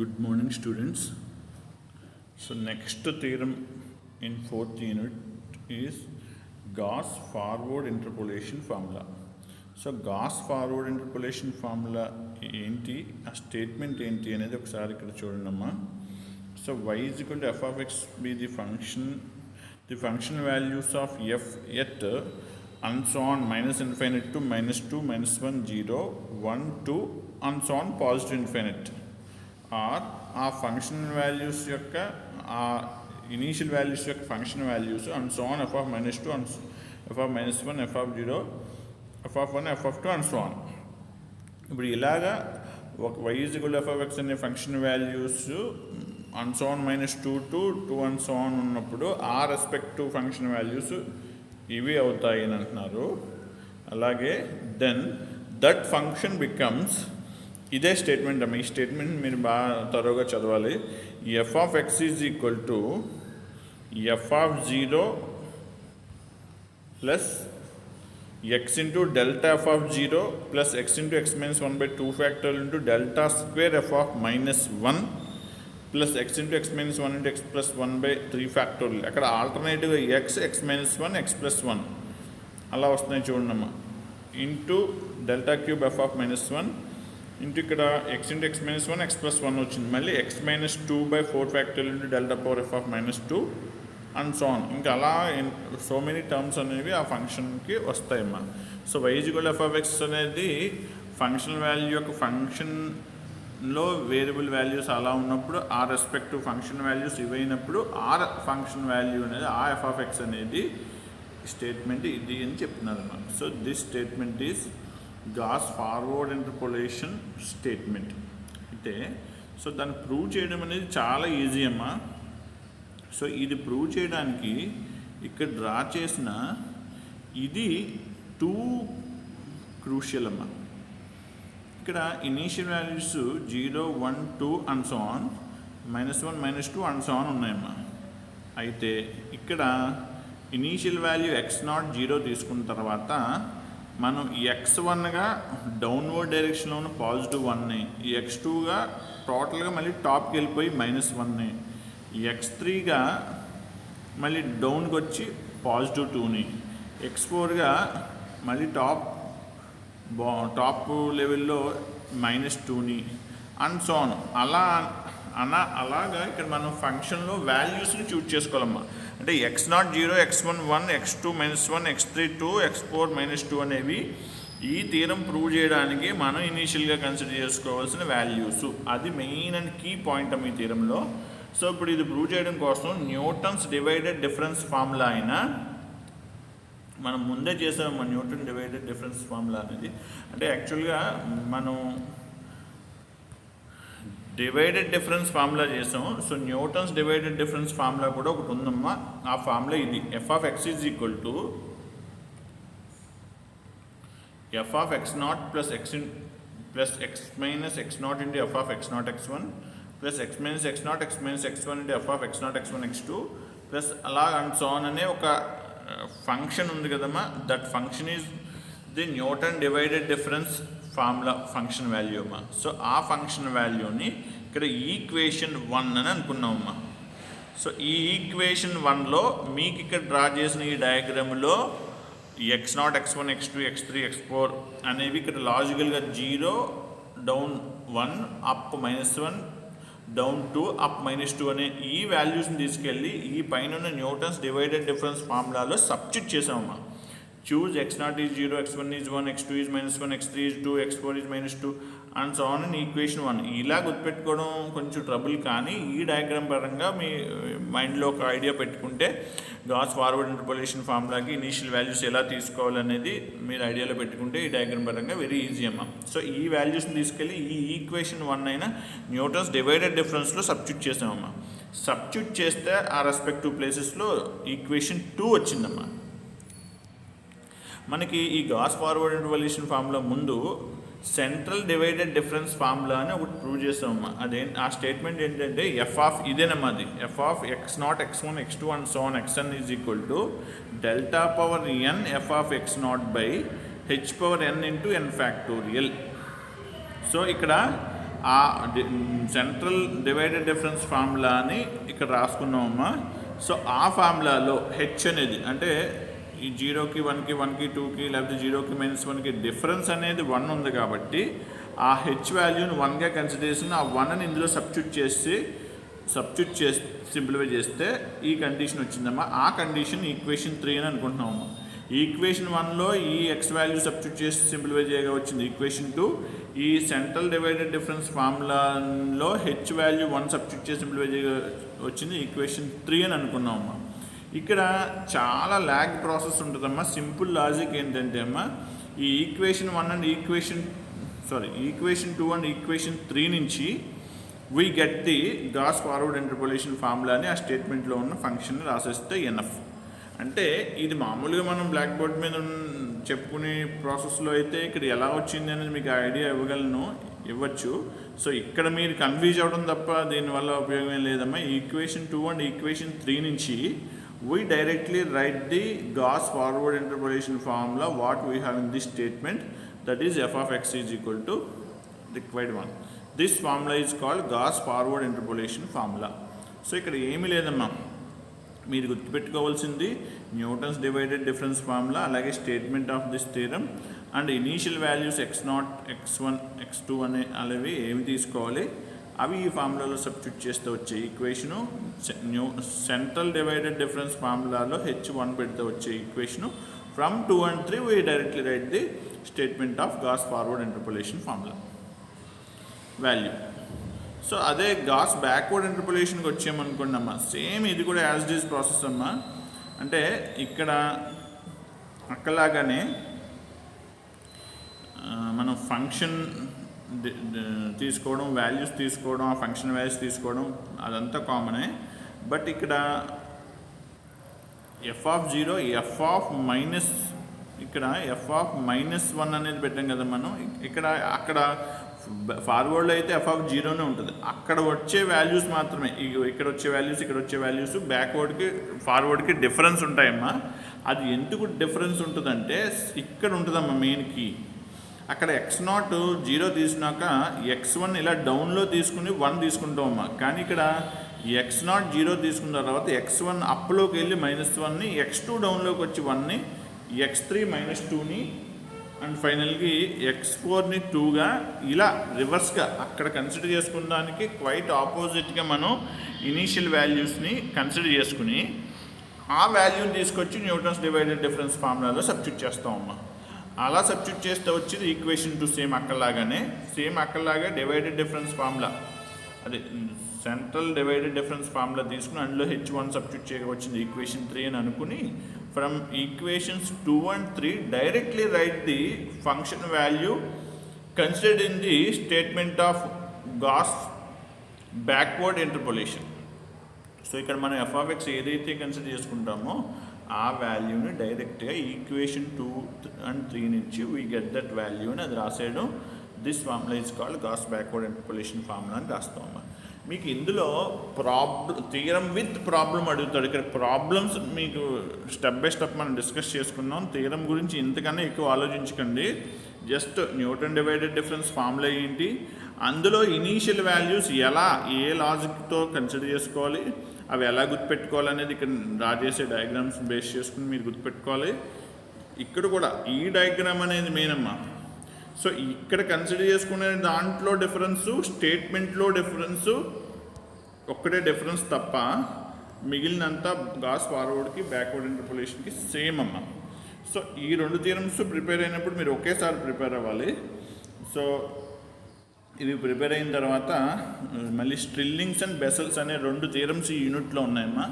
Good morning, students. So next theorem in fourth unit is Gauss forward interpolation formula. So Gauss forward interpolation formula ఏంటి, ఆ statement ఏంటి అనేది ఒకసారి ఇక్కడ చూడండమ్మా. So y is equal to f of x be the function values of f at and so on minus infinite to minus 2 minus 1 0 1 2 and so on positive infinite. Or uh function values యొక్క ఆ initial values యొక్క function values and so on f of minus two and f of minus one f of zero f of one f of two and so on. ఇప్పుడు ఇలాగా ఒక y is equal f of x అనే function values and so on minus two to two and so on ఉన్నప్పుడు ఆ respective function values ఇవి అవుతాయి అని అంటున్నారు. అలాగే దెన్ దట్ ఫంక్షన్ బికమ్స్, ఇదే స్టేట్మెంట్ అమ్మ, ఈ స్టేట్మెంట్ మీరు బాగా త్వరగా చదవాలి. F of x is equal to f of zero plus x into delta f of zero plus x into x minus one by two factorial into delta square f of minus one plus x into x minus one into x plus one by three factorial. అక్కడ ఆల్టర్నేటివ్గా x minus one x plus one అలా వస్తున్నాయి చూడండమ్మా. Into delta cube f of minus one into ఇక్కడ x into x minus one x plus one వచ్చింది. మళ్ళీ x minus two by four factorial into delta power f of minus two and so on. ఇంకా అలా so many terms అనేవి ఆ ఫంక్షన్కి వస్తాయమ్మా. So y is equal f of x అనేది function value యొక్క ఫంక్షన్లో వేరియబుల్ వాల్యూస్ అలా ఉన్నప్పుడు ఆ రెస్పెక్టివ్ ఫంక్షన్ వాల్యూస్ ఇవైనప్పుడు ఆ ఫంక్షన్ వాల్యూ అనేది ఆ ఎఫ్ ఆఫ్ ఎక్స్ అనేది స్టేట్మెంట్ ఇది అని చెప్తున్నారమ్మా. So this statement is Gauss forward interpolation statement. అయితే సో దాన్ని ప్రూవ్ చేయడం అనేది చాలా ఈజీ అమ్మా. సో ఇది ప్రూవ్ చేయడానికి ఇక్కడ డ్రా చేసిన ఇది టూ క్రూషియల్ అమ్మా. ఇక్కడ initial values 0 1 2 and so on minus 1 minus 2 and so on ఉన్నాయమ్మా. అయితే ఇక్కడ ఇనీషియల్ వాల్యూ x0 0 తీసుకున్న తర్వాత మనం x1గా డౌన్వర్డ్ డైరెక్షన్లో ఉన్న పాజిటివ్ 1ని, x2గా టోటల్గా మళ్ళీ టాప్కి వెళ్ళిపోయి మైనస్ 1ని, x3గా మళ్ళీ డౌన్కి వచ్చి పాజిటివ్ 2ని, x4గా మళ్ళీ టాప్ లెవెల్లో మైనస్ 2ని అండ్ సో ఆన్. అలాగా ఇక్కడ మనం ఫంక్షన్లో వాల్యూస్ని చూజ్ చేసుకోవాలమ్మా. అంటే x0 0 x1 1 x2 minus 1 x3 2 x4 minus 2 అనేవి ఈ థీరం ప్రూవ్ చేయడానికి మనం ఇనీషియల్గా కన్సిడర్ చేసుకోవాల్సిన వాల్యూస్. అది మెయిన్ అండ్ కీ పాయింట్ ఈ థీరంలో. సో ఇప్పుడు ఇది ప్రూవ్ చేయడం కోసం న్యూటన్స్ డివైడెడ్ డిఫరెన్స్ ఫార్ములా అయినా మనం ముందే చేసాము. న్యూటన్ డివైడెడ్ డిఫరెన్స్ ఫార్ములా అనేది అంటే యాక్చువల్గా మనం డివైడెడ్ డిఫరెన్స్ ఫార్ములా చేసాము. So Newton's divided difference formula కూడా ఒకటి ఉందమ్మా. ఆ ఫార్ములా ఇది f of x is equal to f of x naught plus x minus x naught into f of x naught x one plus x minus x naught x minus x one into f of x naught x one x two plus అలా and so on అనే ఒక function ఉంది కదమ్మా. That function is the Newton divided difference formula function value అమ్మా. So ఆ function వాల్యూని ఇక్కడ equation 1 అని అనుకున్నామమ్మా. సో ఈ ఈక్వేషన్ 1లో మీకు ఇక్కడ డ్రా చేసిన ఈ డయాగ్రామ్లో x0 x1 x2 x3 x4 అనేవి ఇక్కడ లాజికల్గా 0 down 1 up minus 1 down 2 up minus 2 అనే ఈ వాల్యూస్ని తీసుకెళ్ళి ఈ పైన ఉన్న న్యూటన్స్ డివైడెడ్ డిఫరెన్స్ ఫార్ములాలో సబ్స్టిట్యూట్ చేసామమ్మా. Choose x0 is 0, x1 is 1, x2 is minus 1, x3 is 2, x4 is minus 2 and so on in equation 1. ఇలా గుర్తుపెట్టుకోవడం కొంచెం ట్రబుల్, కానీ ఈ డయాగ్రామ్ పరంగా మీ మైండ్లో ఒక ఐడియా పెట్టుకుంటే గాస్ ఫార్వర్డ్ ఇంటర్పోలేషన్ ఫార్ములాకి ఇనీషియల్ వాల్యూస్ ఎలా తీసుకోవాలనేది మీరు ఐడియాలో పెట్టుకుంటే ఈ డయాగ్రామ్ పరంగా వెరీ ఈజీ అమ్మా. సో ఈ వాల్యూస్ని తీసుకెళ్ళి ఈ ఈక్వేషన్ 1 అయినా న్యూటన్స్ డివైడెడ్ డిఫరెన్స్లో సబ్స్టిట్యూట్ చేసామమ్మా. సబ్స్టిట్యూట్ చేస్తే ఆ రెస్పెక్టివ్ ప్లేసెస్లో ఈక్వేషన్ 2 వచ్చిందమ్మా. మనకి ఈ గాస్ ఫార్వర్డ్ ఇంటర్పోలేషన్ ఫార్ములా ముందు సెంట్రల్ డివైడెడ్ డిఫరెన్స్ ఫార్ములా అని ఒకటి ప్రూవ్ చేసామమ్మా. ఆ స్టేట్మెంట్ ఏంటంటే ఎఫ్ ఆఫ్ ఇదేనమ్మా, అది F of x0 x1 x2 and so on xn is equal to delta power n F of x0 by h power n into n factorial. So ఇక్కడ ఆ central divided difference ఫార్ములాని ఇక్కడ రాసుకున్నామమ్మా. So ఆ ఫార్ములాలో H అనేది అంటే ఈ 0కి 1కి 1కి 2కి లేకపోతే 0కి -1కి డిఫరెన్స్ అనేది 1 ఉంది కాబట్టి ఆ హెచ్ వాల్యూని 1గా కన్సిడర్ చేసి ఆ 1ని ఇందులో సబ్స్టిట్యూట్ చేసి సింప్లిఫై చేస్తే ఈ కండిషన్ వచ్చిందమ్మా. ఆ కండిషన్ ఈక్వేషన్ 3 అని అనుకుంటున్నామమ్మా. ఈక్వేషన్ 1లో ఈ ఎక్స్ వాల్యూ సబ్స్టిట్యూట్ చేసి సింప్లిఫై చేయగా వచ్చింది ఈక్వేషన్ 2. ఈ సెంట్రల్ డివైడెడ్ డిఫరెన్స్ ఫార్ములాలో హెచ్ వాల్యూ 1 సబ్స్టిట్యూట్ చేసి సింప్లిఫై చేయగా వచ్చింది ఈక్వేషన్ 3 అని అనుకున్నామమ్మా. ఇక్కడ చాలా ల్యాగ్ ప్రాసెస్ ఉంటుందమ్మా. సింపుల్ లాజిక్ ఏంటంటే అమ్మా, ఈ equation 1 and equation 2 and equation 3 నుంచి we get the Gauss forward interpolation ఫార్ములాని ఆ స్టేట్మెంట్లో ఉన్న ఫంక్షన్ రాసేస్తే ఎనఫ్. అంటే ఇది మామూలుగా మనం బ్లాక్ బోర్డ్ మీద చెప్పుకునే ప్రాసెస్లో అయితే ఇక్కడ ఎలా వచ్చింది అనేది మీకు ఐడియా ఇవ్వచ్చు. సో ఇక్కడ మీరు కన్ఫ్యూజ్ అవ్వడం తప్ప దీనివల్ల ఉపయోగం ఏం లేదమ్మా. ఈక్వేషన్ 2 అండ్ ఈక్వేషన్ 3 నుంచి we directly write the Gauss forward interpolation formula what we have in this statement, that is f of x is equal to required one. This formula is called Gauss forward interpolation formula. So ఇక్కడ ఏమీ లేదమ్మా, మీరు గుర్తుపెట్టుకోవాల్సింది Newton's divided difference formula, అలాగే statement of this theorem and initial values x0 x1 x2 అనే అలావి ఏమి తీసుకోవాలి, అవి ఈ ఫార్ములాలో సబ్స్టిట్యూట్ చేస్తే వచ్చే ఈక్వేషను. సెంట్రల్ డివైడెడ్ డిఫరెన్స్ ఫార్ములాలో h1 పెడితే వచ్చే equation. From 2 and 3 we directly write the statement of Gauss forward interpolation formula value. So అదే గాస్ బ్యాక్వర్డ్ ఇంటర్పోలేషన్కి వచ్చామనుకోండి అమ్మా, సేమ్ ఇది కూడా యాజ్ ఇట్ ఈజ్ ప్రాసెస్ అమ్మా. అంటే ఇక్కడ అక్కలాగానే మనం ఫంక్షన్ తీసుకోవడం, వాల్యూస్ తీసుకోవడం, ఆ ఫంక్షన్ వాల్యూస్ తీసుకోవడం అదంతా కామనే. బట్ ఇక్కడ f(0) ఇక్కడ f(-1) అనేది పెట్టాం కదా మనం. అక్కడ ఫార్వర్డ్లో అయితే f(0)నే ఉంటుంది. అక్కడ వచ్చే వాల్యూస్ మాత్రమే, ఇక్కడ వచ్చే వాల్యూస్ బ్యాక్వర్డ్కి ఫార్వర్డ్కి డిఫరెన్స్ ఉంటాయమ్మా. అది ఎందుకు డిఫరెన్స్ ఉంటుందంటే ఇక్కడ ఉంటుందమ్మా మెయిన్ కీ. అక్కడ x0 0 తీసుకున్నాక x1 ఇలా డౌన్లో తీసుకుని 1 తీసుకుంటామమ్మా. కానీ ఇక్కడ x0 0 తీసుకున్న తర్వాత x1 అప్లోకి వెళ్ళి -1ని, x2 డౌన్లోకి వచ్చి 1ని, x3 -2ని అండ్ ఫైనల్గా x4ని 2గా ఇలా రివర్స్గా అక్కడ కన్సిడర్ చేసుకున్న దానికి క్వైట్ ఆపోజిట్గా మనం ఇనీషియల్ వాల్యూస్ని కన్సిడర్ చేసుకుని ఆ వాల్యూని తీసుకొచ్చి న్యూటన్స్ డివైడెడ్ డిఫరెన్స్ ఫార్ములాలో సబ్స్టిట్యూట్ చేస్తామమ్మా. అలా సబ్స్టిట్యూట్ చేస్తే వచ్చేది ఈక్వేషన్ 2. సేమ్ అక్కడలాగా డివైడెడ్ డిఫరెన్స్ ఫార్ములా, అదే సెంట్రల్ డివైడెడ్ డిఫరెన్స్ ఫార్ములా తీసుకుని అందులో h1 సబ్స్టిట్యూట్ చేయగా వచ్చింది ఈక్వేషన్ 3 అని అనుకుని from equations 2 and 3 directly write the function value considered in the statement of Gauss backward interpolation. So ఇక్కడ మనం f of x ఏదైతే కన్సిడర్ చేసుకుంటామో ఆ వాల్యూని డైరెక్ట్గా ఈక్వేషన్ 2 and 3 నుంచి వీ గెట్ దట్ వాల్యూ అని అది రాసేయడం. This formula is called Gauss backward interpolation formula అని రాస్తామమ్మా. మీకు ఇందులో థియరం విత్ ప్రాబ్లం అడుగుతాడు. ఇక్కడ ప్రాబ్లమ్స్ మీకు స్టెప్ బై స్టెప్ మనం డిస్కస్ చేసుకున్నాం. థియరం గురించి ఇంతకన్నా ఎక్కువ ఆలోచించకండి. Just Newton divided difference formula ఏంటి, అందులో ఇనీషియల్ వాల్యూస్ ఎలా ఏ లాజిక్తో కన్సిడర్ చేసుకోవాలి, అవి ఎలా గుర్తుపెట్టుకోవాలనేది ఇక్కడ డ్రా చేసే డయాగ్రామ్స్ బేస్ చేసుకుని మీరు గుర్తుపెట్టుకోవాలి. ఇక్కడ కూడా ఈ డయాగ్రామ్ అనేది మెయిన్ అమ్మా. సో ఇక్కడ కన్సిడర్ చేసుకునే దాంట్లో డిఫరెన్సు, స్టేట్మెంట్లో డిఫరెన్సు ఒక్కటే డిఫరెన్స్ తప్ప మిగిలినంతా గాస్ ఫార్వర్డ్కి బ్యాక్వర్డ్ ఇంటర్పోలేషన్కి సేమ్ అమ్మా. సో ఈ 2 థియరమ్స్ ప్రిపేర్ అయినప్పుడు మీరు ఒకేసారి ప్రిపేర్ అవ్వాలి. సో ఇవి ప్రిపేర్ అయిన తర్వాత మళ్ళీ స్ట్రిల్లింగ్స్ అండ్ బెసల్స్ అనే 2 థియరమ్స్ ఈ యూనిట్లో ఉన్నాయమ్మా.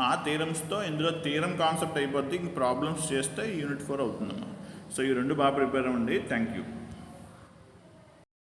ఆ థియరమ్స్తో ఇందులో థియరం కాన్సెప్ట్ అయిపోద్ది, ఇంక ప్రాబ్లమ్స్ చేస్తే యూనిట్ 4 అవుతుందమ్మా. సో ఈ 2 బాగా ప్రిపేర్ అవ్వండి. Thank you.